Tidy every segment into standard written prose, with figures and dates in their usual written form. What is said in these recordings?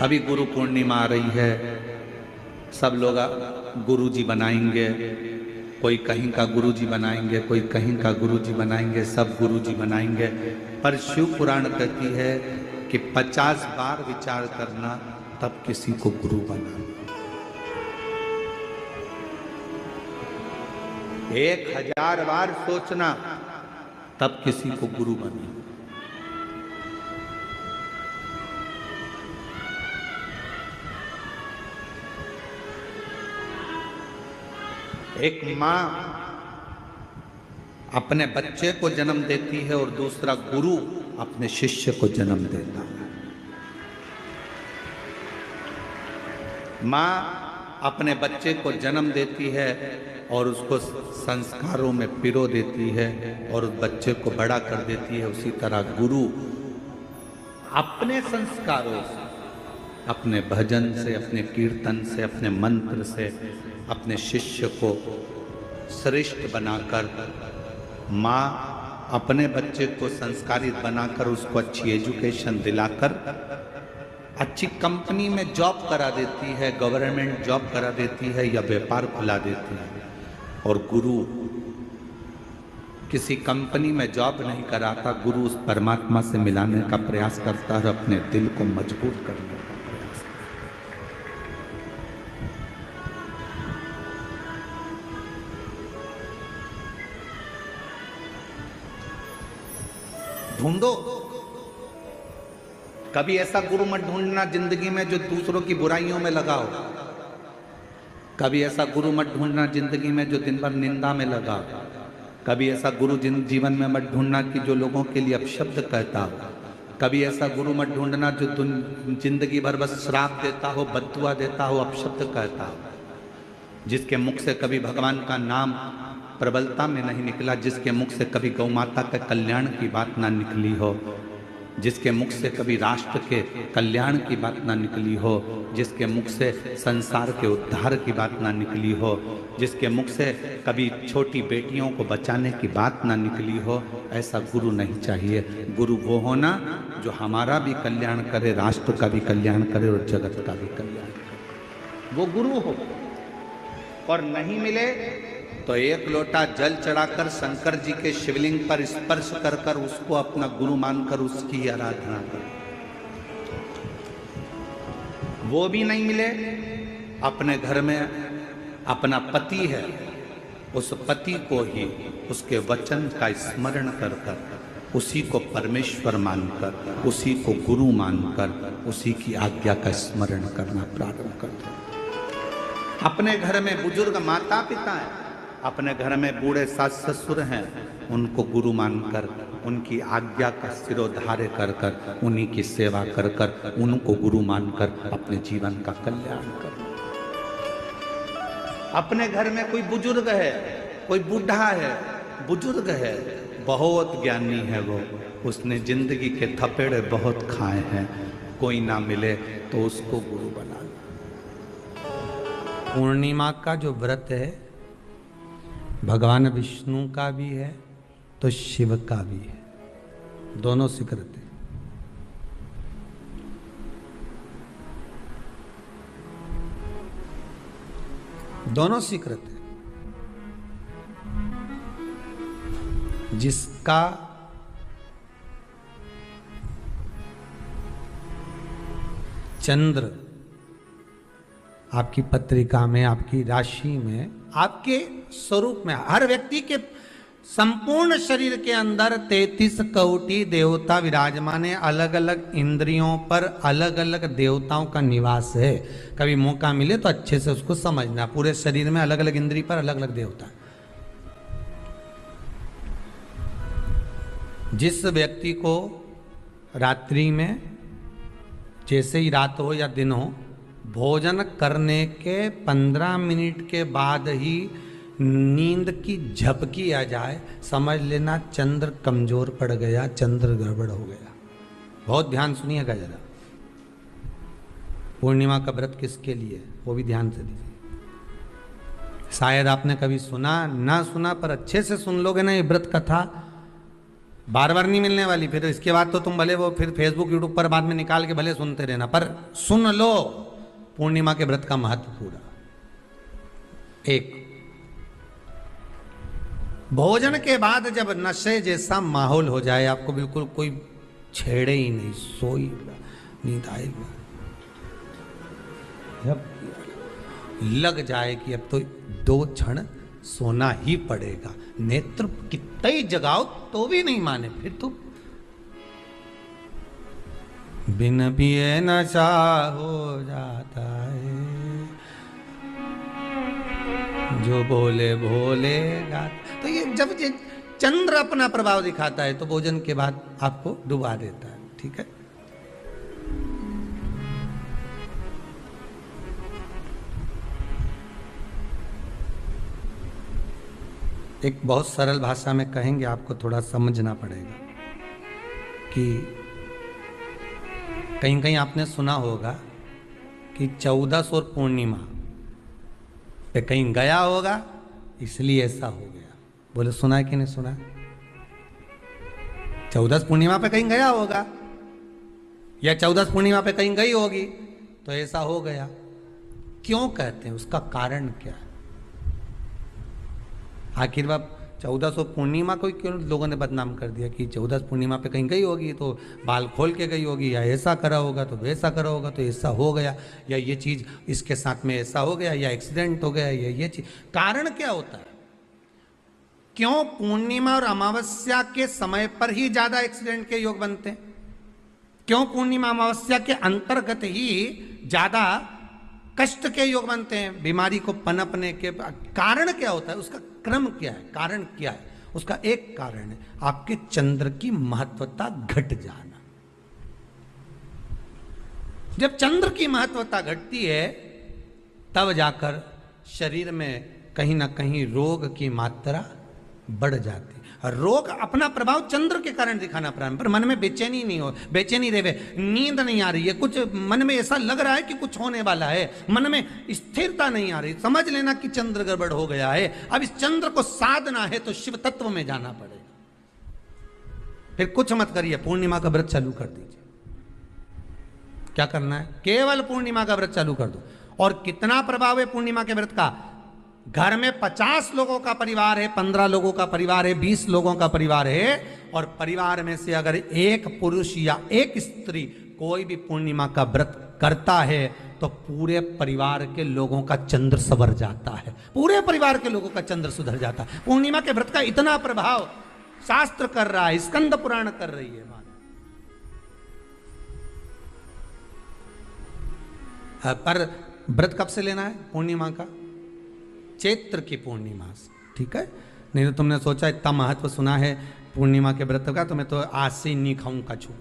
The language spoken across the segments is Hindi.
अभी गुरु पूर्णिमा आ रही है, सब लोग गुरु जी बनाएंगे, कोई कहीं का गुरु जी बनाएंगे, कोई कहीं का गुरु जी बनाएंगे, सब गुरु जी बनाएंगे। पर शिव पुराण कहती है कि 50 बार विचार करना तब किसी को गुरु बनाना। 1000 बार सोचना तब किसी को गुरु बनाना। एक माँ अपने बच्चे को जन्म देती है और दूसरा गुरु अपने शिष्य को जन्म देता है। माँ अपने बच्चे को जन्म देती है और उसको संस्कारों में पिरो देती है और उस बच्चे को बड़ा कर देती है। उसी तरह गुरु अपने संस्कारों से, अपने भजन से, अपने कीर्तन से, अपने मंत्र से अपने शिष्य को श्रेष्ठ बनाकर, माँ अपने बच्चे को संस्कारित बनाकर उसको अच्छी एजुकेशन दिलाकर अच्छी कंपनी में जॉब करा देती है, गवर्नमेंट जॉब करा देती है या व्यापार खुला देती है। और गुरु किसी कंपनी में जॉब नहीं कराता, गुरु उस परमात्मा से मिलाने का प्रयास करता है, अपने दिल को मजबूत करने का प्रयास करता है। ढूंढो, कभी ऐसा गुरु मत ढूंढना जिंदगी में जो दूसरों की बुराइयों में लगा हो। कभी ऐसा गुरु मत ढूंढना जिंदगी में जो दिन भर निंदा में लगा। कभी ऐसा गुरु जीवन में मत ढूंढना कि जो लोगों के लिए अपशब्द कहता हो। कभी ऐसा गुरु मत ढूंढना जो जिंदगी भर बस श्राप देता हो, बद्दुआ देता हो, अपशब्द कहता हो। जिसके मुख से कभी भगवान का नाम प्रबलता में नहीं निकला, जिसके मुख से कभी गौ माता के कल्याण की बात ना निकली हो, जिसके मुख से कभी राष्ट्र के कल्याण की बात ना निकली हो, जिसके मुख से संसार के उद्धार की बात ना निकली हो, जिसके मुख से कभी छोटी बेटियों को बचाने की बात ना निकली हो, ऐसा गुरु नहीं चाहिए। गुरु वो होना जो हमारा भी कल्याण करे, राष्ट्र का भी कल्याण करे और जगत का भी कल्याण करे, वो गुरु हो। और नहीं मिले तो एक लोटा जल चढ़ाकर शंकर जी के शिवलिंग पर स्पर्श कर कर उसको अपना गुरु मानकर उसकी आराधना कर। वो भी नहीं मिले, अपने घर में अपना पति है, उस पति को ही उसके वचन का स्मरण कर कर उसी को परमेश्वर मानकर, उसी को गुरु मानकर उसी की आज्ञा का स्मरण करना प्रारंभ कर दो। अपने घर में बुजुर्ग माता पिता है, अपने घर में बूढ़े सास ससुर हैं, उनको गुरु मानकर उनकी आज्ञा का सिरोधार्य कर कर उन्हीं की सेवा कर कर उनको गुरु मानकर अपने जीवन का कल्याण कर। अपने घर में कोई बुजुर्ग है, कोई बूढ़ा है, बुजुर्ग है, बहुत ज्ञानी है, वो उसने जिंदगी के थपेड़े बहुत खाए हैं, कोई ना मिले तो उसको गुरु बना लो। पूर्णिमा का जो व्रत है भगवान विष्णु का भी है तो शिव का भी है, दोनों स्वीकृत है। दोनों स्वीकृत है। जिसका चंद्र आपकी पत्रिका में, आपकी राशि में, आपके स्वरूप में, हर व्यक्ति के संपूर्ण शरीर के अंदर 33 कोटि देवता विराजमान है। अलग अलग इंद्रियों पर अलग अलग देवताओं का निवास है। कभी मौका मिले तो अच्छे से उसको समझना। पूरे शरीर में अलग अलग इंद्रिय पर अलग अलग देवता। जिस व्यक्ति को रात्रि में, जैसे ही रात हो या दिन हो, भोजन करने के 15 मिनट के बाद ही नींद की झपकी आ जाए, समझ लेना चंद्र कमजोर पड़ गया, चंद्र गड़बड़ हो गया। बहुत ध्यान सुनिएगा जरा। पूर्णिमा का व्रत किसके लिए, वो भी ध्यान से दीजिए। शायद आपने कभी सुना ना सुना, पर अच्छे से सुन लोगे ना ये व्रत कथा, बार बार नहीं मिलने वाली। फिर इसके बाद तो तुम भले वो फिर फेसबुक यूट्यूब पर बाद में निकाल के भले सुनते रहना, पर सुन लो पूर्णिमा के व्रत का महत्व पूरा। एक, भोजन के बाद जब नशे जैसा माहौल हो जाए, आपको बिल्कुल कोई छेड़े ही नहीं, सोई नींद आएगी, जब लग जाए कि अब तो 2 क्षण सोना ही पड़ेगा, नेत्र कितना ही जगाओ तो भी नहीं माने, फिर तो बिन पिए नशा हो जाता है, जो बोले भोले गाता। तो ये जब ये चंद्र अपना प्रभाव दिखाता है तो भोजन के बाद आपको डुबा देता है। ठीक है, एक बहुत सरल भाषा में कहेंगे, आपको थोड़ा समझना पड़ेगा कि कहीं कहीं आपने सुना होगा कि 14 और पूर्णिमा पे कहीं गया होगा इसलिए ऐसा हो गया। बोले सुना है कि नहीं सुना? 14 पूर्णिमा पे कहीं गया होगा या 14 पूर्णिमा पे कहीं गई होगी तो ऐसा हो गया। क्यों कहते हैं, उसका कारण क्या है? आखिर बात 1400 पूर्णिमा को क्यों लोगों ने बदनाम कर दिया कि 14 पूर्णिमा पे कहीं गई होगी तो बाल खोल के गई होगी, या ऐसा करा होगा तो वैसा करा होगा तो ऐसा हो गया, या ये चीज़ इसके साथ में ऐसा हो गया, या एक्सीडेंट हो गया, या ये चीज़। कारण क्या होता है? क्यों पूर्णिमा और अमावस्या के समय पर ही ज़्यादा एक्सीडेंट के योग बनते हैं? क्यों पूर्णिमा अमावस्या के अंतर्गत ही ज़्यादा कष्ट के योग बनते हैं, बीमारी को पनपने के? कारण क्या होता है? उसका क्रम क्या है? कारण क्या है? उसका एक कारण है आपके चंद्र की महत्वता घट जाना। जब चंद्र की महत्वता घटती है तब जाकर शरीर में कहीं ना कहीं रोग की मात्रा बढ़ जाती है। रोग अपना प्रभाव चंद्र के कारण दिखाना प्रारंभ, पर मन में बेचैनी नहीं हो, बेचैनी रहे, नींद नहीं आ रही है, कुछ मन में ऐसा लग रहा है कि कुछ होने वाला है, मन में स्थिरता नहीं आ रही, समझ लेना कि चंद्र गड़बड़ हो गया है। अब इस चंद्र को साधना है तो शिव तत्व में जाना पड़ेगा। फिर कुछ मत करिए, पूर्णिमा का व्रत चालू कर दीजिए। क्या करना है? केवल पूर्णिमा का व्रत चालू कर दो। और कितना प्रभाव है पूर्णिमा के व्रत का? घर में 50 लोगों का परिवार है, 15 लोगों का परिवार है, 20 लोगों का परिवार है, और परिवार में से अगर एक पुरुष या एक स्त्री कोई भी पूर्णिमा का व्रत करता है तो पूरे परिवार के लोगों का चंद्र संवर जाता है, पूरे परिवार के लोगों का चंद्र सुधर जाता है। पूर्णिमा के व्रत का इतना प्रभाव शास्त्र कर रहा है, स्कंद पुराण कर रही है बात। पर व्रत कब से लेना है पूर्णिमा का? चैत्र की पूर्णिमा से। ठीक है, नहीं तो तुमने सोचा इतना महत्व सुना है पूर्णिमा के व्रत का तो मैं तो आज से ही नहीं खाऊं कछू,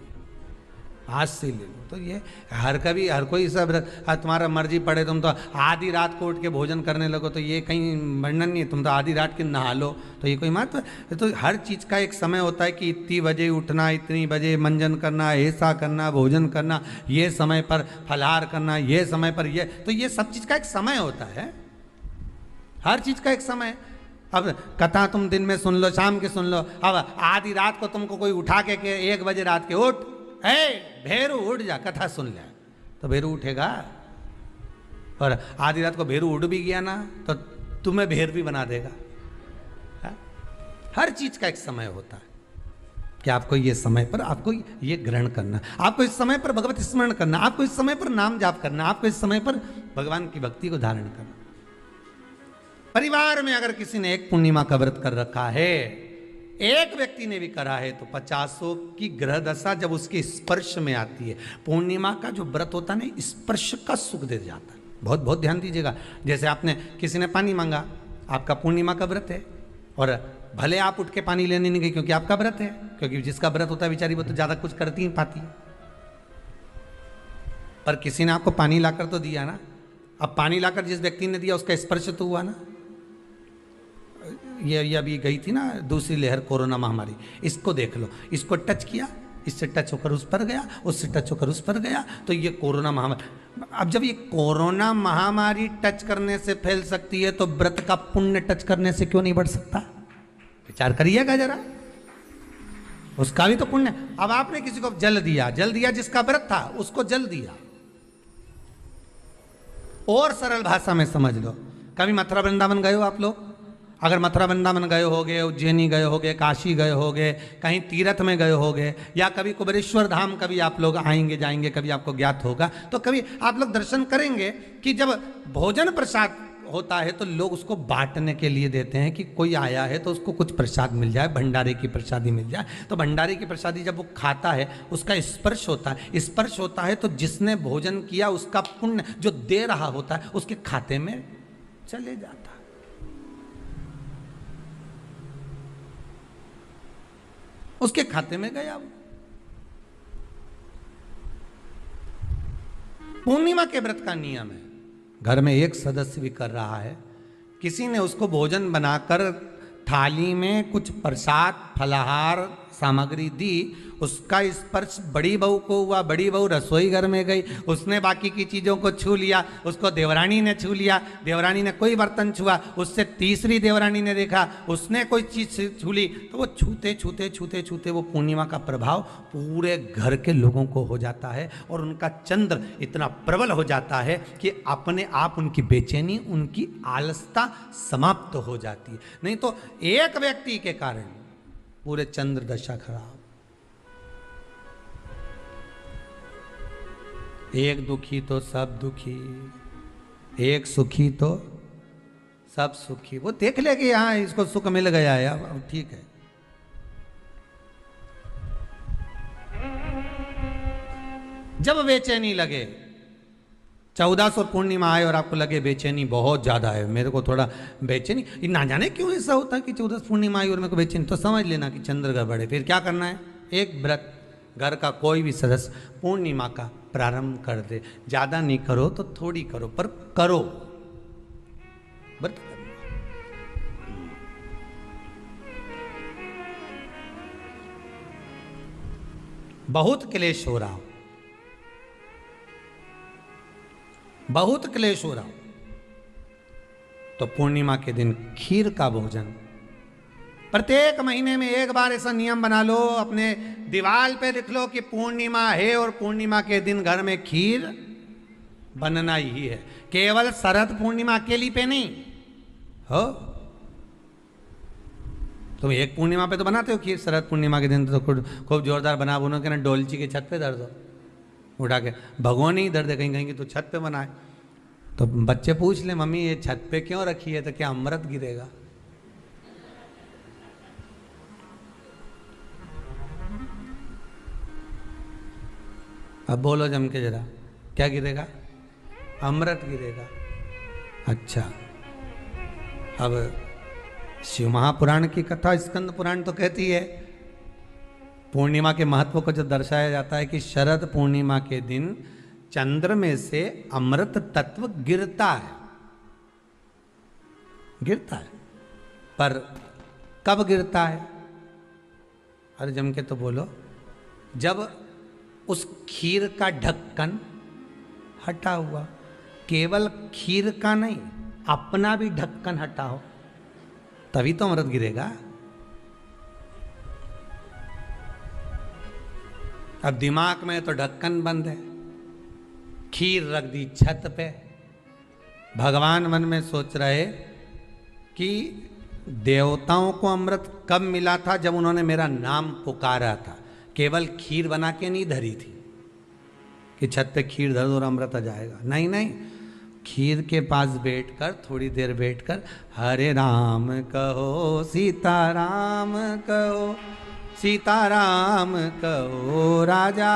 आज से ले लो। तो ये हर कोई सब तुम्हारा मर्जी पड़े, तुम तो आधी रात को उठ के भोजन करने लगो तो ये कहीं वर्णन नहीं है। तुम तो आधी रात के नहा लो तो ये कोई महत्व? तो हर चीज़ का एक समय होता है कि इतनी बजे उठना, इतनी बजे मंजन करना, ऐसा करना, भोजन करना, ये समय पर फलाहार करना, ये समय पर ये, तो ये सब चीज़ का एक समय होता है, हर चीज का एक समय। अब कथा तुम दिन में सुन लो, शाम के सुन लो, अब आधी रात को तुमको कोई उठा के 1 बजे रात के उठ, भेरू उठ जा, कथा सुन ले, तो भेरू उठेगा? और आधी रात को भेरू उठ भी गया ना तो तुम्हें भेर भी बना देगा। है? हर चीज का एक समय होता है कि आपको ये समय पर आपको ये ग्रहण करना, आपको इस समय पर भगवत स्मरण करना, आपको इस समय पर नाम जाप करना, आपको इस समय पर भगवान की भक्ति को धारण करना। परिवार में अगर किसी ने एक पूर्णिमा का व्रत कर रखा है, एक व्यक्ति ने भी करा है, तो 50 की ग्रह दशा जब उसके स्पर्श में आती है, पूर्णिमा का जो व्रत होता है ना, स्पर्श का सुख दे जाता है। बहुत बहुत ध्यान दीजिएगा। जैसे आपने किसी ने पानी मांगा, आपका पूर्णिमा का व्रत है, और भले आप उठ के पानी लेने नहीं गए क्योंकि आपका व्रत है, क्योंकि जिसका व्रत होता है बेचारी वो तो ज्यादा कुछ करती नहीं पाती, पर किसी ने आपको पानी लाकर तो दिया ना। अब पानी लाकर जिस व्यक्ति ने दिया उसका स्पर्श तो हुआ ना। ये अभी गई थी ना दूसरी लहर कोरोना महामारी, इसको देख लो, इसको टच किया, इससे टच होकर उस पर गया, उससे टच होकर उस पर गया, तो ये कोरोना महामारी। अब जब ये कोरोना महामारी टच करने से फैल सकती है तो व्रत का पुण्य टच करने से क्यों नहीं बढ़ सकता? विचार करिएगा जरा। उसका भी तो पुण्य। अब आपने किसी को जल दिया जिसका व्रत था उसको जल दिया। और सरल भाषा में समझ लो, कभी मथुरा वृंदावन गए हो आप लोग? अगर मथुरा वृंदावन गए होगे, उज्जैनी गए होगे, काशी गए होगे, कहीं तीर्थ में गए होगे, या कभी कुबेरेश्वर धाम कभी आप लोग आएंगे जाएंगे, कभी आपको ज्ञात होगा, तो कभी आप लोग दर्शन करेंगे कि जब भोजन प्रसाद होता है तो लोग उसको बांटने के लिए देते हैं कि कोई आया है तो उसको कुछ प्रसाद मिल जाए, भंडारे की प्रसादी मिल जाए। तो भंडारे की प्रसादी जब वो खाता है उसका स्पर्श होता है तो जिसने भोजन किया उसका पुण्य जो दे रहा होता है उसके खाते में चले जाता है। उसके खाते में गया वो। पूर्णिमा के व्रत का नियम है, घर में एक सदस्य भी कर रहा है, किसी ने उसको भोजन बनाकर थाली में कुछ प्रसाद फलाहार सामग्री दी, उसका स्पर्श बड़ी बहू को हुआ, बड़ी बहू रसोई घर में गई, उसने बाकी की चीज़ों को छू लिया, उसको देवरानी ने छू लिया, देवरानी ने कोई बर्तन छुआ, उससे तीसरी देवरानी ने देखा उसने कोई चीज़ छू ली, तो वो छूते छूते छूते छूते वो पूर्णिमा का प्रभाव पूरे घर के लोगों को हो जाता है और उनका चंद्र इतना प्रबल हो जाता है कि अपने आप उनकी बेचैनी, उनकी आलसता समाप्त हो जाती है। नहीं तो एक व्यक्ति के कारण पूरे चंद्र दशा खराब। एक दुखी तो सब दुखी, एक सुखी तो सब सुखी। वो देख ले कि हाँ इसको सुख मिल गया है, अब ठीक है। जब बेचैनी लगे, 1400 पूर्णिमा आए और आपको लगे बेचैनी बहुत ज्यादा है, मेरे को थोड़ा बेचैनी, ना जाने क्यों ऐसा होता है कि 14 पूर्णिमा आई और मेरे को बेचैनी, तो समझ लेना कि चंद्र गड़बड़ है। फिर क्या करना है? एक व्रत घर का कोई भी सदस्य पूर्णिमा का प्रारंभ कर दे। ज्यादा नहीं करो तो थोड़ी करो, पर करो, व्रत करना। बहुत क्लेश हो रहा, बहुत क्लेश हो रहा, तो पूर्णिमा के दिन खीर का भोजन प्रत्येक महीने में एक बार ऐसा नियम बना लो, अपने दीवार पे लिख लो कि पूर्णिमा है और पूर्णिमा के दिन घर में खीर बनना ही है। केवल शरद पूर्णिमा अकेली पे नहीं हो, तुम एक पूर्णिमा पे तो बनाते हो खीर, शरद पूर्णिमा के दिन तो खूब जोरदार बना बुनो के ना डोलची के छत पे धर दो, उठा के भगवान ही धर दे कहीं कहीं की, तो छत पे बनाए। तो बच्चे पूछ ले मम्मी ये छत पे क्यों रखी है, तो क्या अमृत गिरेगा? अब बोलो जम के जरा, क्या गिरेगा? अमृत गिरेगा। अच्छा, अब शिव महापुराण की कथा स्कंद पुराण तो कहती है, पूर्णिमा के महत्व को जो दर्शाया जाता है कि शरद पूर्णिमा के दिन चंद्र में से अमृत तत्व गिरता है, गिरता है। पर कब गिरता है? अरे जम के तो बोलो, जब उस खीर का ढक्कन हटा हुआ, केवल खीर का नहीं अपना भी ढक्कन हटाओ, तभी तो अमृत गिरेगा। अब दिमाग में तो ढक्कन बंद है, खीर रख दी छत पे, भगवान मन में सोच रहे कि देवताओं को अमृत कब मिला था? जब उन्होंने मेरा नाम पुकारा था। केवल खीर बना के नहीं धरी थी कि छत पे खीर धर दो और अमृत आ जाएगा, नहीं नहीं, खीर के पास बैठकर थोड़ी देर बैठकर हरे राम कहो सीताराम कहो, सीताराम कहो राजा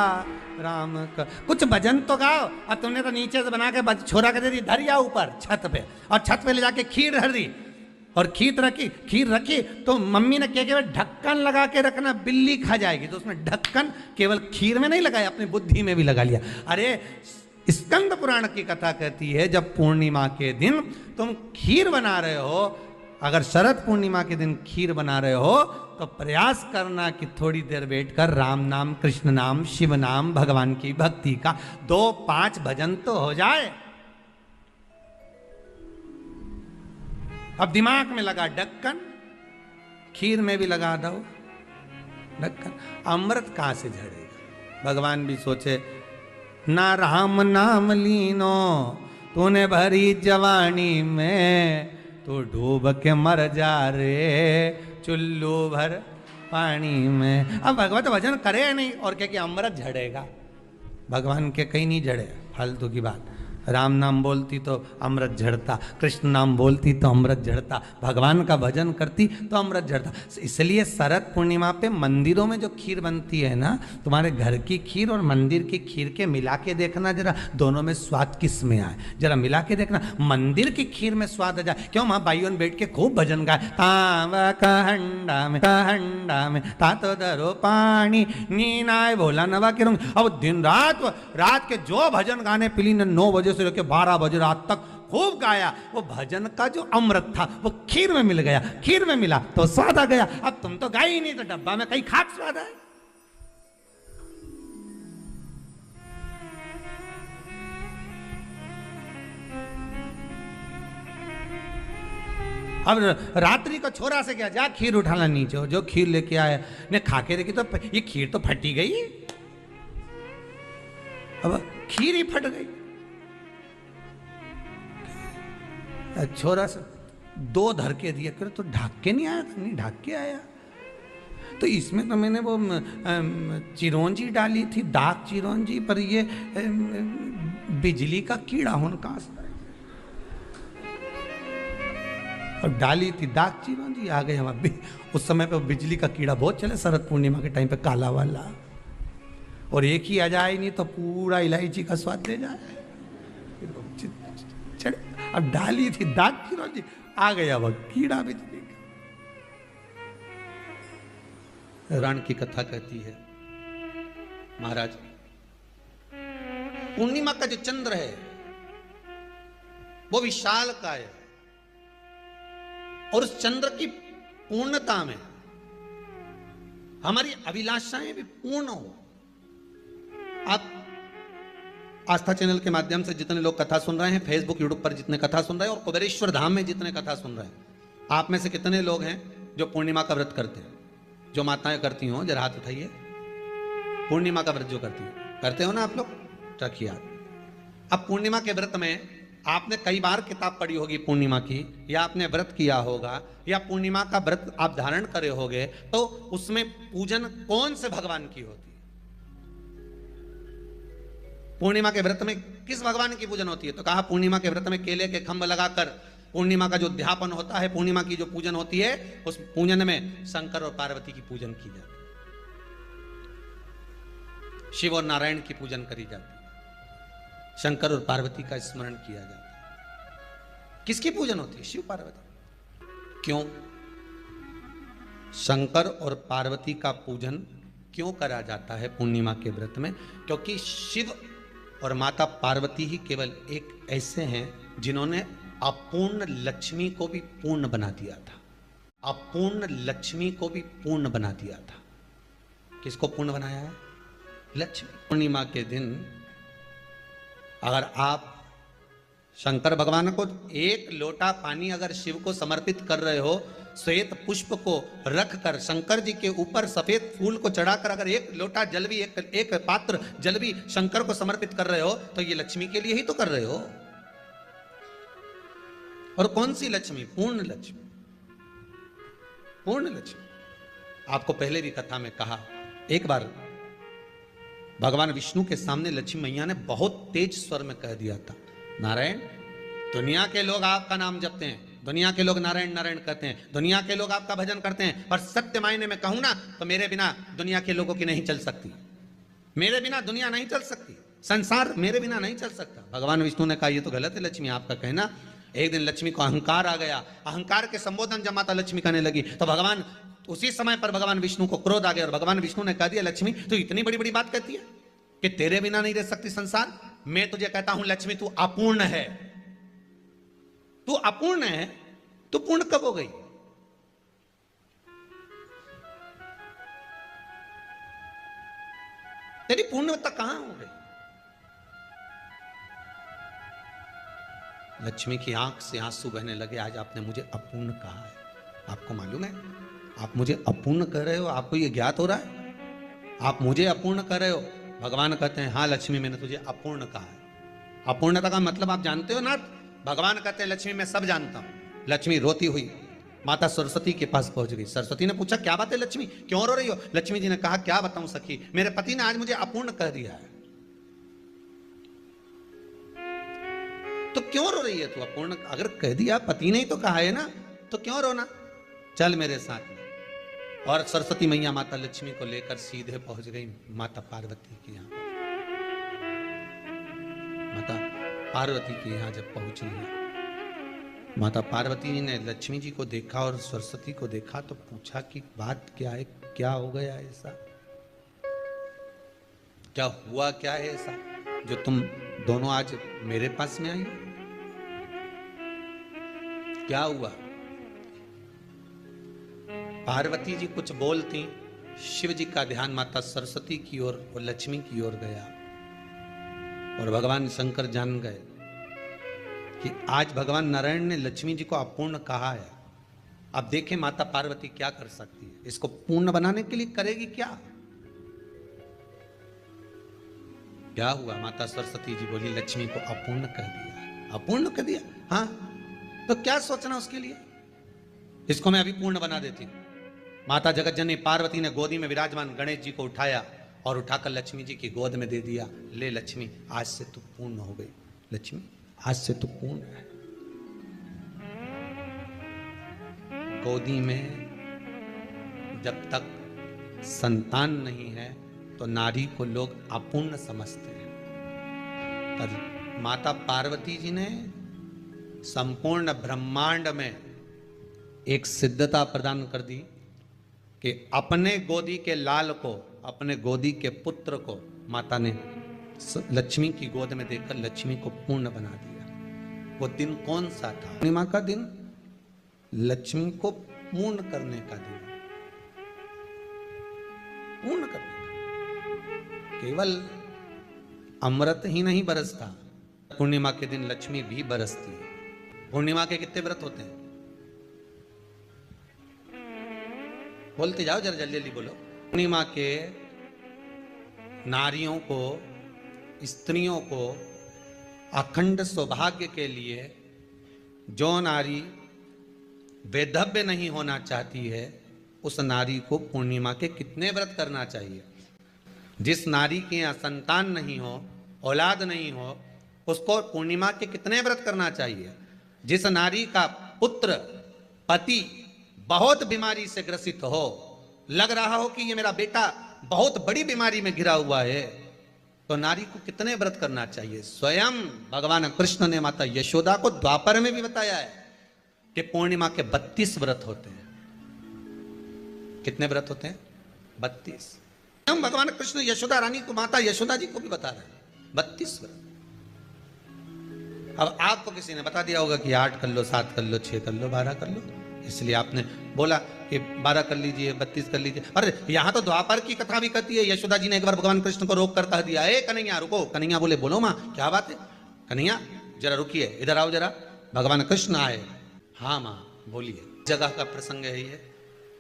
राम का, कुछ भजन तो गाओ। और तुमने तो नीचे से बना के छोरा कर दे दी, धर या ऊपर छत पे, और छत पे ले जाके खीर धर दी और खीर रखी तो मम्मी ने क्या केवल ढक्कन लगा के रखना, बिल्ली खा जाएगी, तो उसने ढक्कन केवल खीर में नहीं लगाया, अपनी बुद्धि में भी लगा लिया। अरे स्कंद पुराण की कथा कहती है जब पूर्णिमा के दिन तुम खीर बना रहे हो, अगर शरद पूर्णिमा के दिन खीर बना रहे हो तो प्रयास करना कि थोड़ी देर बैठकर राम नाम, कृष्ण नाम, शिव नाम, भगवान की भक्ति का 2-5 भजन तो हो जाए। अब दिमाग में लगा ढक्कन, खीर में भी लगा दो, ढक्कन। अमृत कहां से झड़ेगा? भगवान भी सोचे, ना राम नाम लीनो तूने भरी जवानी में, तो डूब के मर जा रे चुल्लू भर पानी में। अब भगवत भजन करे या नहीं, और क्या कि अमृत झड़ेगा? भगवान के कहीं नहीं झड़े, फालतू की बात। राम नाम बोलती तो अमृत झड़ता, कृष्ण नाम बोलती तो अमृत झड़ता, भगवान का भजन करती तो अमृत झड़ता। इसलिए शरद पूर्णिमा पे मंदिरों में जो खीर बनती है ना, तुम्हारे घर की खीर और मंदिर की खीर के मिला के देखना जरा, दोनों में स्वाद किस में आए, जरा मिला के देखना। मंदिर की खीर में स्वाद आ जाए, क्यों वहां भाइयों बैठ के खूब भजन गाए, तांबा कहंडा में ता तो दरो पानी नीनाए भोला नवा के रंग। अब दिन रात के जो भजन गाने पिली ने 9 बजे से लेकर 12 बजे रात तक खूब गाया, वो भजन का जो अमृत था वो खीर में मिल गया, खीर में मिला तो स्वाद आ गया। अब तुम तो गाई ही नहीं, तो डब्बा में कहीं खाक स्वाद है। अब रात्रि को छोरा से क्या, जा खीर उठाना नीचे, जो खीर लेके आया ने खा के देखी तो ये खीर तो फटी गई, अब खीर ही फट गई। छोरा से 2 धर के दिया, कर तो ढाक के नहीं आया था? नहीं ढाक के आया। तो इसमें तो मैंने वो चिरौंजी डाली थी, दाग चिरौंजी, पर ये बिजली का कीड़ा होने कहां से, और डाली थी दाग चिरौंजी, आ गए हम। अभी उस समय पे बिजली का कीड़ा बहुत चले, शरद पूर्णिमा के टाइम पे, काला वाला, और एक ही आ जाए नहीं तो पूरा इलायची का स्वाद ले जाए। अब डाली थी दाग चिरौंजी, आ गया वह कीड़ा बिजली का। पुराण की कथा कहती है, महाराज पूर्णिमा का जो चंद्र है वो विशाल का है, और उस चंद्र की पूर्णता में हमारी अभिलाषाएं भी पूर्ण हो। आप आस्था चैनल के माध्यम से जितने लोग कथा सुन रहे हैं, फेसबुक यूट्यूब पर जितने कथा सुन रहे हैं, और कुबेरेश्वर धाम में जितने कथा सुन रहे हैं, आप में से कितने लोग हैं जो पूर्णिमा का व्रत करते हैं? जो माताएं करती हो जरा हाथ उठाइए। पूर्णिमा का व्रत जो करती हो, करते हो ना आप लोग? रखिए हाथ। अब पूर्णिमा के व्रत में आपने कई बार किताब पढ़ी होगी पूर्णिमा की, या आपने व्रत किया होगा, या पूर्णिमा का व्रत आप धारण करे होगे, तो उसमें पूजन कौन से भगवान की होती है? पूर्णिमा के व्रत में किस भगवान की पूजन होती है? तो कहा पूर्णिमा के व्रत में केले के खंभ लगाकर पूर्णिमा का जो अध्यापन होता है, पूर्णिमा की जो पूजन होती है, उस पूजन में शंकर और पार्वती की पूजन की जाती है, शिव और नारायण की पूजन करी जाती है, शंकर और पार्वती का स्मरण किया जाता है। किसकी पूजन होती है? शिव पार्वती। क्यों शंकर और पार्वती का पूजन क्यों करा जाता है पूर्णिमा के व्रत में? क्योंकि शिव और माता पार्वती ही केवल एक ऐसे हैं जिन्होंने अपूर्ण लक्ष्मी को भी पूर्ण बना दिया था। अपूर्ण लक्ष्मी को भी पूर्ण बना दिया था। किसको पूर्ण बनाया है? लक्ष्मी। पूर्णिमा के दिन अगर आप शंकर भगवान को 1 लोटा पानी अगर शिव को समर्पित कर रहे हो, श्वेत पुष्प को रखकर शंकर जी के ऊपर सफेद फूल को चढ़ाकर अगर 1 लोटा जल भी, एक पात्र जल भी शंकर को समर्पित कर रहे हो, तो ये लक्ष्मी के लिए ही तो कर रहे हो। और कौन सी लक्ष्मी? पूर्ण लक्ष्मी। पूर्ण लक्ष्मी। आपको पहले भी कथा में कहा, एक बार भगवान विष्णु के सामने लक्ष्मी मैया ने बहुत तेज स्वर में कह दिया था, नारायण, दुनिया के लोग आपका नाम जपते हैं, दुनिया के लोग नारायण नारायण कहते हैं, दुनिया के लोग आपका भजन करते हैं, पर सत्य मायने में कहूं ना तो मेरे बिना दुनिया के लोगों की नहीं चल सकती, मेरे बिना दुनिया नहीं चल सकती, संसार मेरे बिना नहीं चल सकता। भगवान विष्णु ने कहा ये तो गलत है लक्ष्मी आपका कहना। एक दिन लक्ष्मी को अहंकार आ गया, अहंकार के संबोधन जब माता लक्ष्मी कहने लगी तो भगवान उसी समय पर भगवान विष्णु को क्रोध आ गया, और भगवान विष्णु ने कह दिया लक्ष्मी तू इतनी बड़ी बड़ी बात कहती है कि तेरे बिना नहीं रह सकती संसार। मैं तुझे कहता हूं लक्ष्मी तू अपूर्ण है, तू अपूर्ण है, तू पूर्ण कब हो गई? तेरी पूर्णता कहां हो गई? लक्ष्मी की आंख से आंसू बहने लगे, आज आपने मुझे अपूर्ण कहा है। आपको मालूम है आप मुझे अपूर्ण कह रहे हो, आपको ये ज्ञात हो रहा है? आप मुझे अपूर्ण कह रहे हो। भगवान कहते हैं हाँ लक्ष्मी मैंने तुझे अपूर्ण कहा है। अपूर्णता का मतलब आप जानते हो ना? भगवान कहते हैं लक्ष्मी मैं सब जानता हूं। लक्ष्मी रोती हुई माता सरस्वती के पास पहुंच गई। सरस्वती ने पूछा क्या बात है लक्ष्मी, क्यों रो रही हो? लक्ष्मी जी ने कहा क्या बताऊं सखी, मेरे पति ने आज मुझे अपूर्ण कह दिया है। तो क्यों रो रही है तू? अपूर्ण अगर कह दिया, पति ने ही तो कहा है ना, तो क्यों रोना? चल मेरे साथ में। और सरस्वती मैया माता लक्ष्मी को लेकर सीधे पहुंच गई माता पार्वती के यहां। माता पार्वती के यहां जब पहुंची है, माता पार्वती ने लक्ष्मी जी को देखा और सरस्वती को देखा तो पूछा कि बात क्या है, क्या हो गया ऐसा, क्या हुआ, क्या है ऐसा जो तुम दोनों आज मेरे पास में आई? क्या हुआ? पार्वती जी कुछ बोलती, शिव जी का ध्यान माता सरस्वती की ओर और लक्ष्मी की ओर गया और भगवान शंकर जान गए कि आज भगवान नारायण ने लक्ष्मी जी को अपूर्ण कहा है। अब देखें माता पार्वती क्या कर सकती है, इसको पूर्ण बनाने के लिए करेगी क्या? क्या हुआ? माता सरस्वती जी बोली लक्ष्मी को अपूर्ण कह दिया। अपूर्ण कह दिया? हाँ, तो क्या सोचना उसके लिए, इसको मैं अभी पूर्ण बना देती हूं। माता जगतजननी पार्वती ने गोदी में विराजमान गणेश जी को उठाया और उठाकर लक्ष्मी जी की गोद में दे दिया। ले लक्ष्मी, आज से तू पूर्ण हो गई। लक्ष्मी आज से तू पूर्ण है। गोदी में जब तक संतान नहीं है तो नारी को लोग अपूर्ण समझते हैं, पर माता पार्वती जी ने संपूर्ण ब्रह्मांड में एक सिद्धता प्रदान कर दी कि अपने गोदी के लाल को, अपने गोदी के पुत्र को माता ने लक्ष्मी की गोद में देकर लक्ष्मी को पूर्ण बना दिया। वो दिन कौन सा था? पूर्णिमा का दिन, लक्ष्मी को पूर्ण करने का दिन, पूर्ण करने का। केवल अमृत ही नहीं बरसता, पूर्णिमा के दिन लक्ष्मी भी बरसती है। पूर्णिमा के कितने व्रत होते हैं? बोलते जाओ जरा, जल्दी जल्दी बोलो। पूर्णिमा के नारियों को, स्त्रियों को अखंड सौभाग्य के लिए, जो नारी वैधव्य नहीं होना चाहती है उस नारी को पूर्णिमा के कितने व्रत करना चाहिए? जिस नारी के यहाँ संतान नहीं हो, औलाद नहीं हो, उसको पूर्णिमा के कितने व्रत करना चाहिए? जिस नारी का पुत्र, पति बहुत बीमारी से ग्रसित हो, लग रहा हो कि ये मेरा बेटा बहुत बड़ी बीमारी में घिरा हुआ है, तो नारी को कितने व्रत करना चाहिए? स्वयं भगवान कृष्ण ने माता यशोदा को द्वापर में भी बताया है कि पूर्णिमा के 32 व्रत होते हैं। कितने व्रत होते हैं? 32। हम भगवान कृष्ण यशोदा रानी को, माता यशोदा जी को भी बता रहे हैं 32 व्रत। अब आपको किसी ने बता दिया होगा कि 8 कर लो, 7 कर लो, 6 कर लो, 12 कर लो, इसलिए आपने बोला कि 12 कर लीजिए, 32 कर लीजिए। अरे यहां तो द्वापर की कथा भी कहती है। यशोदा जी ने एक बार भगवान कृष्ण को रोक कर कह दिया, ए कन्हैया रुको। कन्हैया बोले बोलो माँ क्या बात है? कन्हैया जरा रुकिए, इधर आओ जरा। भगवान कृष्ण आए। हाँ माँ बोलिए। जगह का प्रसंग है ये,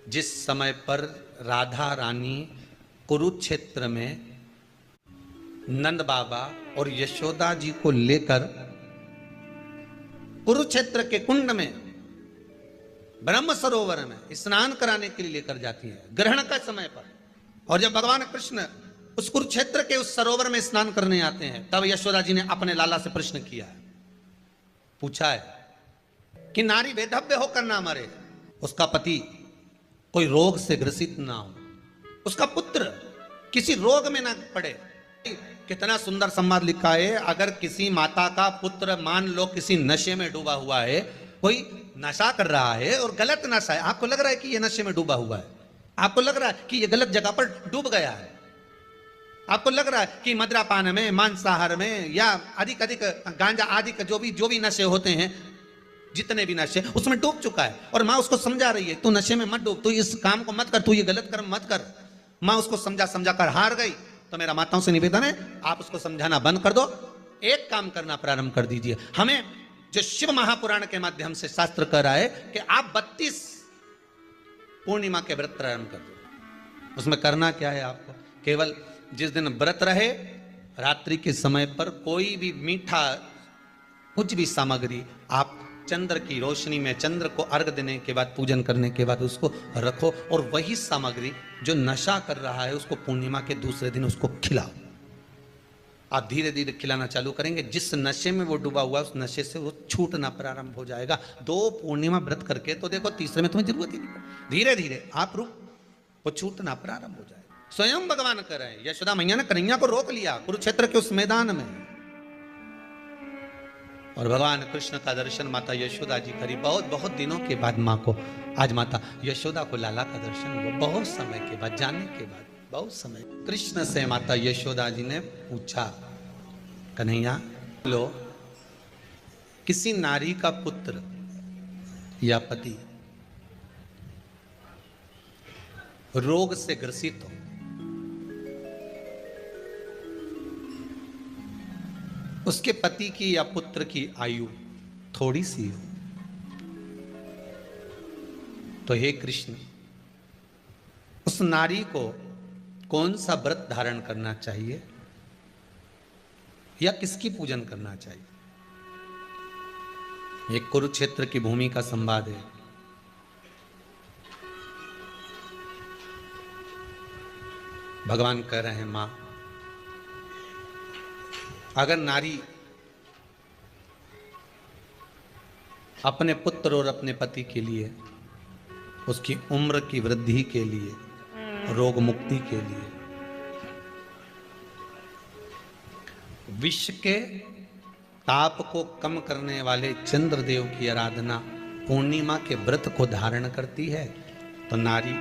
जिस समय पर राधा रानी कुरुक्षेत्र में नंद बाबा और यशोदा जी को लेकर कुरुक्षेत्र के कुंड में, ब्रह्म सरोवर में स्नान कराने के लिए लेकर जाती है ग्रहण का समय पर। और जब भगवान कृष्ण उस कुरुक्षेत्र के उस सरोवर में स्नान करने आते हैं, तब यशोदा जी ने अपने लाला से प्रश्न किया है, पूछा है कि नारी वैधव्य होकर ना मरे, उसका पति कोई रोग से ग्रसित ना हो, उसका पुत्र किसी रोग में ना पड़े। कितना सुंदर संवाद लिखा है। अगर किसी माता का पुत्र मान लो किसी नशे में डूबा हुआ है, कोई नशा कर रहा है और गलत नशा है, आपको लग रहा है कि ये नशे में डूबा हुआ है, आपको लग रहा है कि ये गलत जगह पर डूब गया है, आपको लग रहा है कि मद्रापान में, मांसाहार में या अधिक अधिक गांजा आदि का जो भी नशे होते हैं, जितने भी नशे, उसमें डूब चुका है। और माँ उसको समझा रही है, तू नशे में मत डूब, तू इस काम को मत कर, तू ये गलत कर्म मत कर। माँ उसको समझा कर हार गई। तो मेरा माताओं से निवेदन है, आप उसको समझाना बंद कर दो, एक काम करना प्रारंभ कर दीजिए। हमें जो शिव महापुराण के माध्यम से शास्त्र कह रहा है कि आप 32 पूर्णिमा के व्रत प्रारंभ कर दो। उसमें करना क्या है आपको, केवल जिस दिन व्रत रहे रात्रि के समय पर कोई भी मीठा कुछ भी सामग्री आप चंद्र की रोशनी में चंद्र को अर्घ देने के बाद पूजन करने के बाद उसको रखो, और वही सामग्री जो नशा कर रहा है उसको पूर्णिमा के दूसरे दिन उसको खिलाओ। आप धीरे धीरे खिलाना चालू करेंगे, जिस नशे में वो डूबा हुआ उस नशे से वो छूटना प्रारंभ हो जाएगा। 2 पूर्णिमा व्रत करके तो देखो तीसरे में तुम्हें जरूरत ही नहीं पड़ेगी, धीरे धीरे आप रुक वो छूटना प्रारंभ हो जाएगा। स्वयं भगवान कर रहे हैं, यशोदा मैया ने कन्हैया को रोक लिया कुरुक्षेत्र के उस मैदान में, और भगवान कृष्ण का दर्शन माता यशोदा जी करी। बहुत बहुत दिनों के बाद माँ को, आज माता यशोदा को लाला का दर्शन हुआ, बहुत समय के बाद, जाने के बाद बहुत समय। कृष्ण से माता यशोदा जी ने पूछा, कन्हैया लो, किसी नारी का पुत्र या पति रोग से ग्रसित हो, उसके पति की या पुत्र की आयु थोड़ी सी हो, तो हे कृष्ण उस नारी को कौन सा व्रत धारण करना चाहिए या किसकी पूजन करना चाहिए। ये कुरुक्षेत्र की भूमि का संवाद है। भगवान कह रहे हैं, मां अगर नारी अपने पुत्र और अपने पति के लिए, उसकी उम्र की वृद्धि के लिए, रोग मुक्ति के लिए, विश्व के ताप को कम करने वाले चंद्रदेव की आराधना पूर्णिमा के व्रत को धारण करती है, तो नारी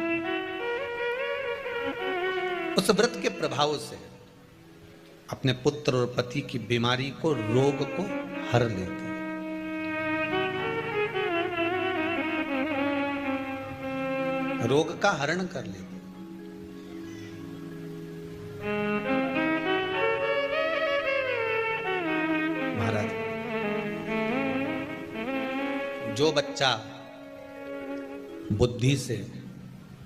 उस व्रत के प्रभाव से अपने पुत्र और पति की बीमारी को, रोग को हर लेती है। रोग का हरण कर लेती। महाराज, जो बच्चा बुद्धि से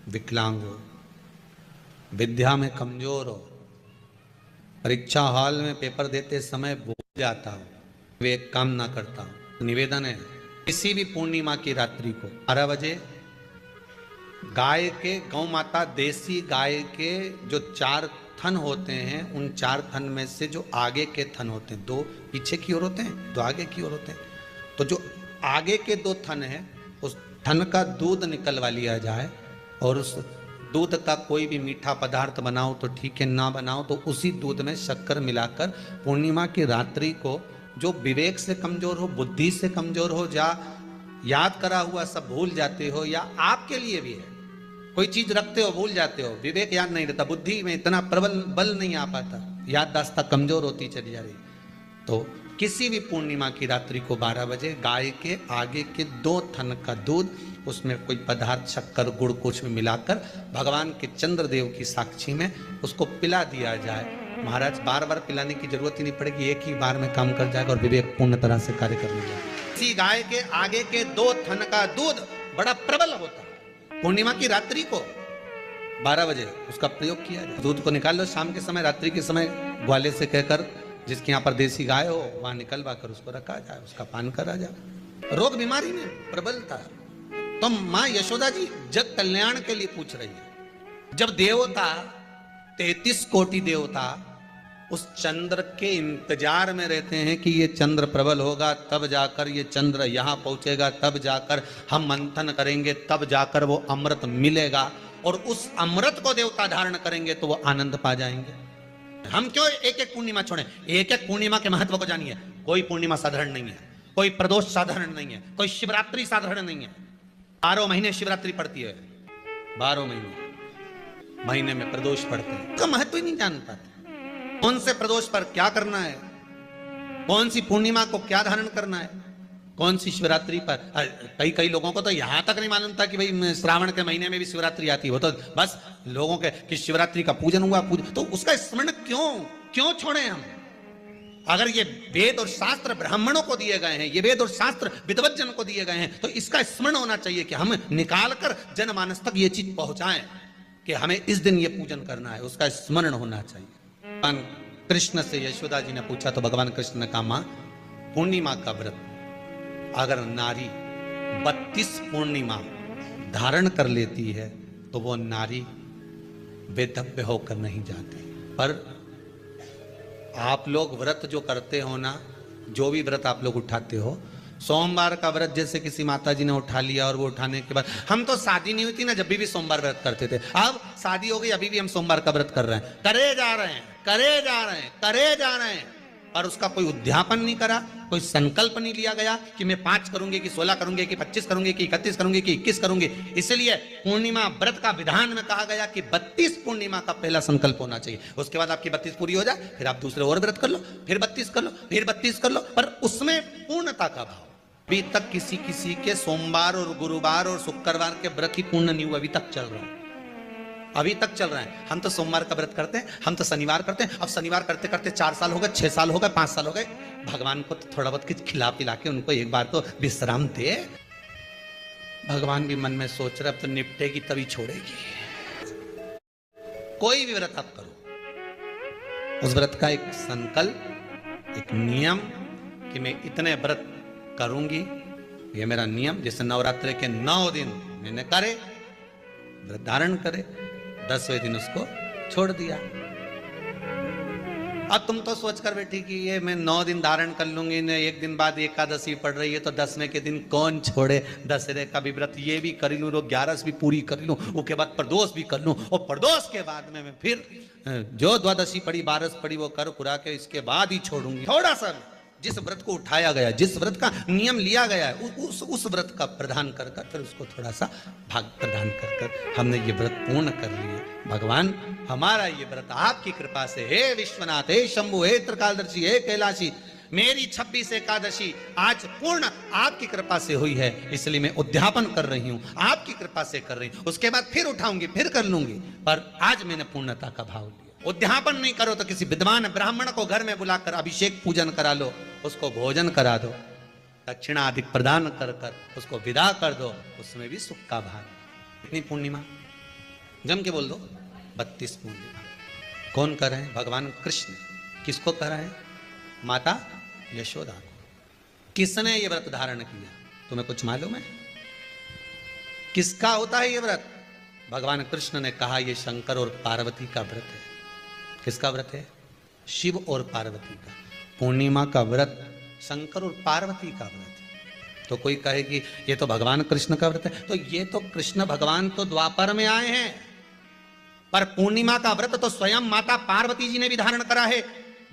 विकलांग हो, विद्या में कमजोर हो, परीक्षा हॉल में पेपर देते समय भूल जाता हो, वे एक काम ना करता हो, तो निवेदन है किसी भी पूर्णिमा की रात्रि को 12 बजे गाय के, गौ माता देसी गाय के जो 4 थन होते हैं, उन 4 थन में से जो आगे के थन होते हैं, 2 पीछे की ओर होते हैं, 2 आगे की ओर होते हैं, तो जो आगे के 2 थन हैं उस थन का दूध निकलवा लिया जाए, और उस दूध का कोई भी मीठा पदार्थ बनाओ तो ठीक है, ना बनाओ तो उसी दूध में शक्कर मिलाकर पूर्णिमा की रात्रि को, जो विवेक से कमजोर हो, बुद्धि से कमजोर हो, या याद करा हुआ सब भूल जाते हो, या आपके लिए भी है कोई चीज रखते हो भूल जाते हो, विवेक याद नहीं रहता, बुद्धि में इतना प्रबल बल नहीं आ पाता, याददाश्त कमजोर होती चली जा रही, तो किसी भी पूर्णिमा की रात्रि को 12 बजे गाय के आगे के 2 थन का दूध, उसमें कोई पदार्थ शक्कर गुड़ कुछ में मिलाकर भगवान के चंद्रदेव की साक्षी में उसको पिला दिया जाए। महाराज बार बार पिलाने की जरूरत ही नहीं पड़ेगी, एक ही बार में काम कर जाएगा और विवेक पूर्ण तरह से कार्य कर लेगा। इसी गाय के आगे के 2 थन का दूध बड़ा प्रबल होता है, पूर्णिमा की रात्रि को 12 बजे उसका प्रयोग किया जाए। दूध को निकाल लो शाम के समय, रात्रि के समय ग्वाले से कहकर, जिसके यहाँ पर देसी गाय हो वहां निकलवा कर उसको रखा जाए, उसका पान करा जाए। रोग बीमारी में प्रबलता, तो मां यशोदा जी जग कल्याण के लिए पूछ रही है। जब देवता 33 कोटि देवता उस चंद्र के इंतजार में रहते हैं कि ये चंद्र प्रबल होगा, तब जाकर ये चंद्र यहां पहुंचेगा, तब जाकर हम मंथन करेंगे, तब जाकर वो अमृत मिलेगा, और उस अमृत को देवता धारण करेंगे तो वो आनंद पा जाएंगे। हम क्यों एक एक पूर्णिमा छोड़ें? एक एक पूर्णिमा के महत्व को जानिए। कोई पूर्णिमा साधारण नहीं है, कोई प्रदोष साधारण नहीं है, कोई शिवरात्रि साधारण नहीं है। 12 महीने शिवरात्रि पड़ती है, 12 महीने में प्रदोष पड़ते हैं, उसका महत्व ही नहीं जान पाते। कौन से प्रदोष पर क्या करना है, कौन सी पूर्णिमा को क्या धारण करना है, कौन सी शिवरात्रि पर। कई लोगों को तो यहां तक नहीं मालूम था कि भाई श्रावण के महीने में भी शिवरात्रि आती है। वो तो बस लोगों के कि शिवरात्रि का पूजन हुआ, तो उसका स्मरण क्यों छोड़े हम? अगर ये वेद और शास्त्र ब्राह्मणों को दिए गए हैं, ये वेद और शास्त्र विद्वज्जन को दिए गए हैं, तो इसका स्मरण होना चाहिए कि हम निकालकर जनमानस तक ये चीज पहुंचाएं कि हमें इस दिन ये पूजन करना है, उसका स्मरण होना चाहिए। भगवान कृष्ण से यशोदा जी ने पूछा तो भगवान कृष्ण ने कहा, मां पूर्णिमा का व्रत अगर नारी 32 पूर्णिमा धारण कर लेती है तो वो नारी वेदव्य होकर नहीं जाती। पर आप लोग व्रत जो करते हो ना, जो भी व्रत आप लोग उठाते हो, सोमवार का व्रत जैसे किसी माता जी ने उठा लिया और वो उठाने के बाद, हम तो शादी नहीं हुई थी ना जब भी सोमवार व्रत करते थे, अब शादी हो गई अभी भी हम सोमवार का व्रत कर रहे हैं, करे जा रहे हैं, करे जा रहे हैं, करे जा रहे हैं, और उसका कोई उद्यापन नहीं करा, कोई संकल्प नहीं लिया गया कि मैं 5 करूंगी कि 16 करूंगी कि 25 करूंगी कि 31 करूंगी कि 21 करूंगी। इसलिए पूर्णिमा व्रत का विधान में कहा गया कि 32 पूर्णिमा का पहला संकल्प होना चाहिए, उसके बाद आपकी 32 पूरी हो जाए, फिर आप दूसरे और व्रत कर लो, फिर 32 कर लो, फिर 32 कर लो, पर उसमें पूर्णता का भाव। अभी तक किसी के सोमवार और गुरुवार और शुक्रवार के व्रत ही पूर्ण नहीं हुआ, अभी तक चल रहा है, अभी तक चल रहा है। हम तो सोमवार का व्रत करते हैं, हम तो शनिवार करते हैं, अब शनिवार करते करते 4 साल हो गए, 6 साल हो गए, 5 साल हो गए, भगवान को तो थोड़ा बहुत कुछ खिला पिला के उनको एक बार तो विश्राम दे। भगवान भी मन में सोच रहे अब तो निपटेगी तभी छोड़ेगी। कोई भी व्रत आप करो, उस व्रत का एक संकल्प, एक नियम कि मैं इतने व्रत करूंगी, ये मेरा नियम। जैसे नवरात्रि के 9 दिन मैंने करे, व्रत धारण करे, 10वें दिन उसको छोड़ दिया। अब तुम तो सोच कर बैठी कि ये मैं 9 दिन धारण कर लूंगी, ने एक दिन बाद एकादशी पड़ रही है तो 10वें के दिन कौन छोड़े, दशहरे का भी व्रत ये भी कर लूं, 11 भी पूरी कर लूं, उसके बाद प्रदोष भी कर लूं, और प्रदोष के बाद में मैं फिर जो द्वादशी पड़ी 12 पड़ी वो कर पुरा के इसके बाद ही छोड़ूंगी। थोड़ा सा जिस व्रत को उठाया गया, जिस व्रत का नियम लिया गया है, उस व्रत का प्रदान कर कर फिर उसको थोड़ा सा भाग प्रदान कर कर हमने ये व्रत पूर्ण कर लिया। भगवान हमारा ये व्रत आपकी कृपा से, हे विश्वनाथ, हे शंभु, हे त्रिकालदर्शी, हे कैलाशी, मेरी 26 एकादशी आज पूर्ण आपकी कृपा से हुई है, इसलिए मैं उद्यापन कर रही हूं, आपकी कृपा से कर रही हूं, उसके बाद फिर उठाऊंगी, फिर कर लूंगी, पर आज मैंने पूर्णता का भाव लिया। उद्यापन नहीं करो तो किसी विद्वान ब्राह्मण को घर में बुलाकर अभिषेक पूजन करा लो, उसको भोजन करा दो, दक्षिणा आदि प्रदान कर कर उसको विदा कर दो, उसमें भी सुख का भाग। इतनी पूर्णिमा जम के बोल दो, 32 पूर्णिमा। कौन कर रहे हैं? भगवान कृष्ण। किसको कर रहे हैं? माता यशोदा को। किसने ये व्रत धारण किया? तुम्हें कुछ मालूम है किसका होता है ये व्रत? भगवान कृष्ण ने कहा ये शंकर और पार्वती का व्रत है। किसका व्रत है? शिव और पार्वती का। पूर्णिमा का व्रत शंकर और पार्वती का व्रत है। तो कोई कहे कि ये तो भगवान कृष्ण का व्रत है, तो ये तो कृष्ण भगवान तो द्वापर में आए हैं, पर पूर्णिमा का व्रत तो स्वयं माता पार्वती जी ने भी धारण करा है।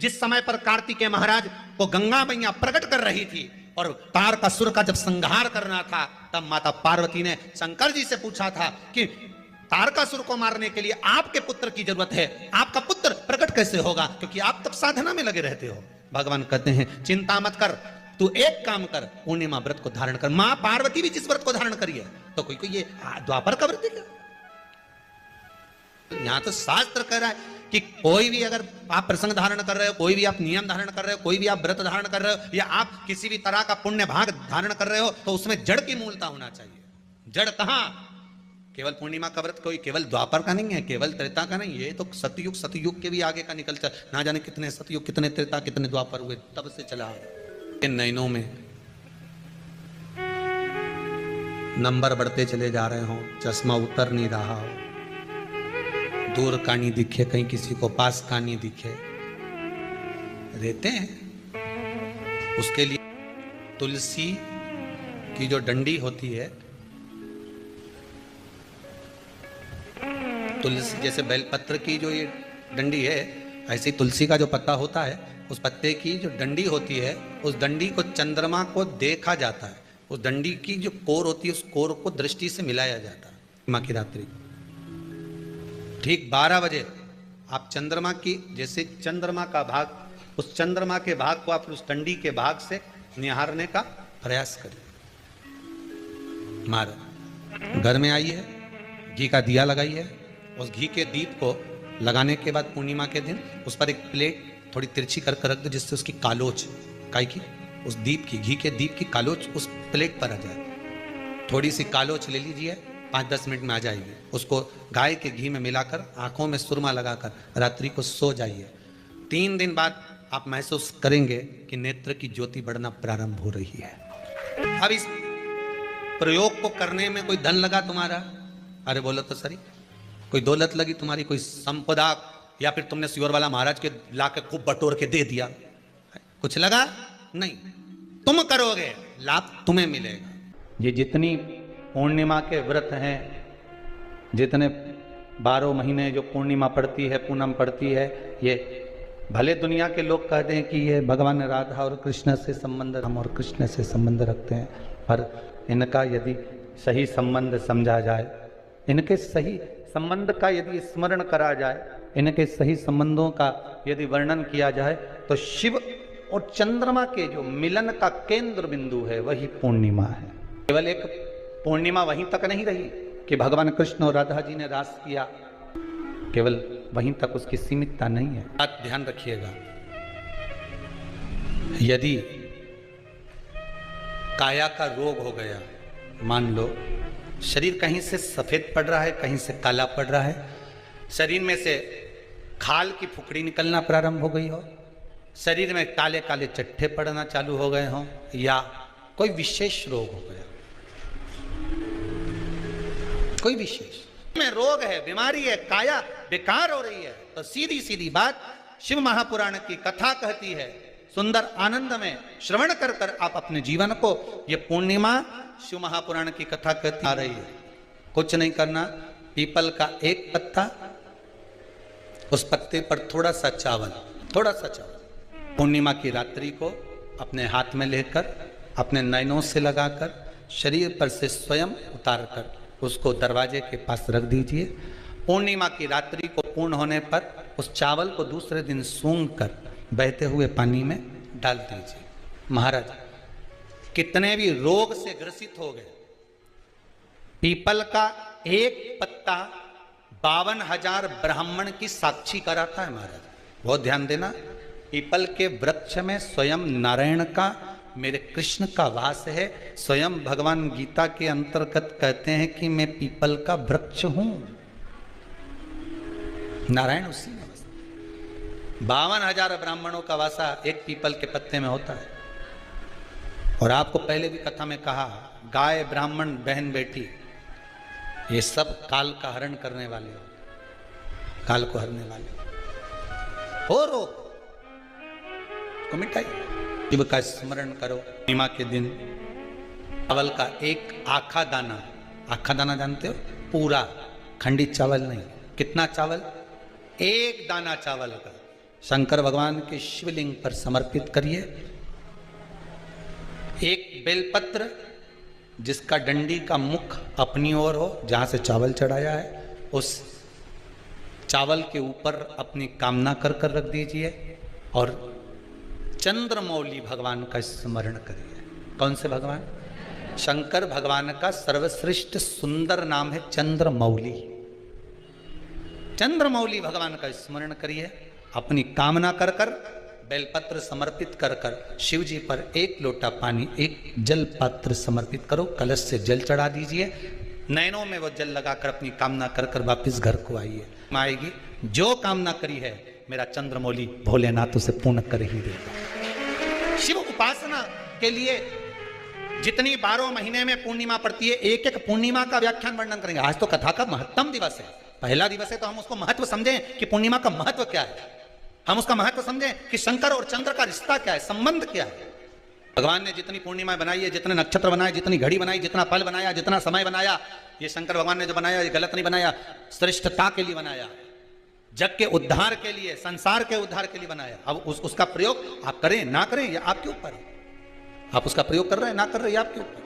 जिस समय पर कार्तिकेय महाराज को गंगा मैया प्रकट कर रही थी और तारकासुर का जब संहार करना था, तब माता पार्वती ने शंकर जी से पूछा था कि तारकासुर को मारने के लिए आपके पुत्र की जरूरत है, आपका पुत्र प्रकट कैसे होगा, क्योंकि आप तब साधना में लगे रहते हो। भगवान कहते हैं चिंता मत कर, तू एक काम कर, पूर्णिमा व्रत को धारण कर। मां पार्वती भी जिस व्रत को धारण करी है, तो कोई कोई ये द्वापर का व्रत है क्या? यहां तो शास्त्र कह रहा है कि कोई भी अगर आप प्रसंग धारण कर रहे हो, कोई भी आप नियम धारण कर रहे हो, कोई भी आप व्रत धारण कर रहे हो, या आप किसी भी तरह का पुण्य भाग धारण कर रहे हो, तो उसमें जड़ की मूलता होना चाहिए। जड़ कहां? केवल पूर्णिमा का व्रत कोई केवल द्वापर का नहीं है, केवल त्रेता का नहीं, ये तो सतयुग के भी आगे का निकल चल, ना जाने कितने सतयुग, कितने त्रेता, कितने द्वापर हुए, तब से चला। इन नयनों में नंबर बढ़ते चले जा रहे हो, चश्मा उतर नहीं रहा हो, दूर का नहीं दिखे, कहीं किसी को पास का नहीं दिखे, रहते हैं। उसके लिए तुलसी की जो डंडी होती है, तुलसी जैसे बेलपत्र की जो ये डंडी है, ऐसे ही तुलसी का जो पत्ता होता है, उस पत्ते की जो डंडी होती है, उस डंडी को चंद्रमा को देखा जाता है। उस डंडी की जो कोर होती है, उस कोर को दृष्टि से मिलाया जाता है। माँ की रात्रि ठीक 12 बजे आप चंद्रमा की, जैसे चंद्रमा का भाग, उस चंद्रमा के भाग को आप उस डंडी के भाग से निहारने का प्रयास करिए। मार घर में आई है, घी का दिया लगाई है, उस घी के दीप को लगाने के बाद पूर्णिमा के दिन उस पर एक प्लेट थोड़ी तिरछी कर रख दो, जिससे उसकी कालोच, काई की, उस दीप की, घी के दीप की कालोच उस प्लेट पर आ जाए। थोड़ी सी कालोच ले लीजिए, 5-10 मिनट में आ जाएगी। उसको गाय के घी में मिलाकर आंखों में सुरमा लगाकर रात्रि को सो जाइए। 3 दिन बाद आप महसूस करेंगे कि नेत्र की ज्योति बढ़ना प्रारंभ हो रही है। अब इस प्रयोग को करने में कोई धन लगा तुम्हारा? अरे बोलो तो सही। कोई दौलत लगी तुम्हारी, कोई संपदा, या फिर तुमने सियोर वाला महाराज के लाके खूब बटोर के दे दिया, कुछ लगा? नहीं। तुम करोगे, लाभ तुम्हें मिलेगा। ये जितनी पूर्णिमा के व्रत हैं, जितने 12 महीने जो पूर्णिमा पड़ती है, पूनम पड़ती है, ये भले दुनिया के लोग कहते हैं कि ये भगवान राधा और कृष्ण से संबंध, हम और कृष्ण से संबंध रखते हैं, पर इनका यदि सही संबंध समझा जाए, इनके सही संबंध का यदि स्मरण करा जाए, इनके सही संबंधों का यदि वर्णन किया जाए, तो शिव और चंद्रमा के जो मिलन का केंद्र बिंदु है वही पूर्णिमा है। केवल एक पूर्णिमा वहीं तक नहीं रही कि भगवान कृष्ण और राधा जी ने रास किया, केवल वहीं तक उसकी सीमितता नहीं है। बात ध्यान रखिएगा, यदि काया का रोग हो गया, मान लो शरीर कहीं से सफेद पड़ रहा है, कहीं से काला पड़ रहा है, शरीर में से खाल की फुकड़ी निकलना प्रारंभ हो गई हो, शरीर में काले काले चट्टे पड़ना चालू हो गए हों, या कोई विशेष रोग हो गया, कोई विशेष में रोग है, बीमारी है, काया बेकार हो रही है, तो सीधी सीधी बात शिव महापुराण की कथा कहती है, सुंदर आनंद में श्रवण कर कर आप अपने जीवन को, ये पूर्णिमा शिव महापुराण की कथा कहती आ रही है। कुछ नहीं करना, पीपल का एक पत्ता, उस पत्ते पर थोड़ा सा चावल, थोड़ा सा चावल, पूर्णिमा की रात्रि को अपने हाथ में लेकर, अपने नयनों से लगाकर, शरीर पर से स्वयं उतार कर उसको दरवाजे के पास रख दीजिए। पूर्णिमा की रात्रि को पूर्ण होने पर उस चावल को दूसरे दिन सूंघ कर बहते हुए पानी में डाल दीजिए। महाराज कितने भी रोग से ग्रसित हो गए, पीपल का एक पत्ता 52,000 ब्राह्मण की साक्षी कराता है। महाराज बहुत ध्यान देना, पीपल के वृक्ष में स्वयं नारायण का, मेरे कृष्ण का वास है। स्वयं भगवान गीता के अंतर्गत कहते हैं कि मैं पीपल का वृक्ष हूं, नारायण उसी में। 52,000 ब्राह्मणों का वासा एक पीपल के पत्ते में होता है। और आपको पहले भी कथा में कहा, गाय, ब्राह्मण, बहन, बेटी, ये सब काल का हरण करने वाले हो, काल को हरने वाले हो। रोग को मिटाइए, शिव का स्मरण करो। पूर्णिमा के दिन चावल का एक आखा दाना, आखा दाना जानते हो, पूरा खंडित चावल नहीं, कितना चावल? एक दाना चावल का शंकर भगवान के शिवलिंग पर समर्पित करिए। एक बेलपत्र जिसका डंडी का मुख अपनी ओर हो, जहां से चावल चढ़ाया है, उस चावल के ऊपर अपनी कामना कर कर रख दीजिए और चंद्रमौली भगवान का स्मरण करिए। कौन से भगवान? शंकर भगवान का सर्वश्रेष्ठ सुंदर नाम है चंद्रमौली। चंद्रमौली भगवान का स्मरण करिए, अपनी कामना कर कर बेलपत्र समर्पित कर कर शिव जी पर एक लोटा पानी, एक जल पात्र समर्पित करो, कलश से जल चढ़ा दीजिए, नैनों में वो जल लगाकर अपनी कामना कर कर वापिस घर को आइए। आएगी जो कामना करी है मेरा चंद्रमौली भोलेनाथ उसे पूर्ण कर ही देगा। शिव उपासना के लिए जितनी 12 महीने में पूर्णिमा पड़ती है, एक एक पूर्णिमा का व्याख्यान वर्णन करेंगे। आज तो कथा का महत्तम दिवस है, पहला दिवस है, तो हम उसको महत्व समझें कि पूर्णिमा का महत्व क्या है, हम उसका महत्व समझें कि शंकर और चंद्र का रिश्ता क्या है, संबंध क्या है। भगवान ने जितनी पूर्णिमा बनाई है, जितने नक्षत्र बनाए, जितनी घड़ी बनाई, जितना पल बनाया, जितना समय बनाया, ये शंकर भगवान ने जो बनाया ये गलत नहीं बनाया, श्रेष्ठता के लिए बनाया, जग के उद्धार के लिए, संसार के उद्धार के लिए बनाया। अब उसका प्रयोग आप करें ना करें ये आपके ऊपर है, आप उसका प्रयोग कर रहे हैं ना कर रहे हैं आपके ऊपर।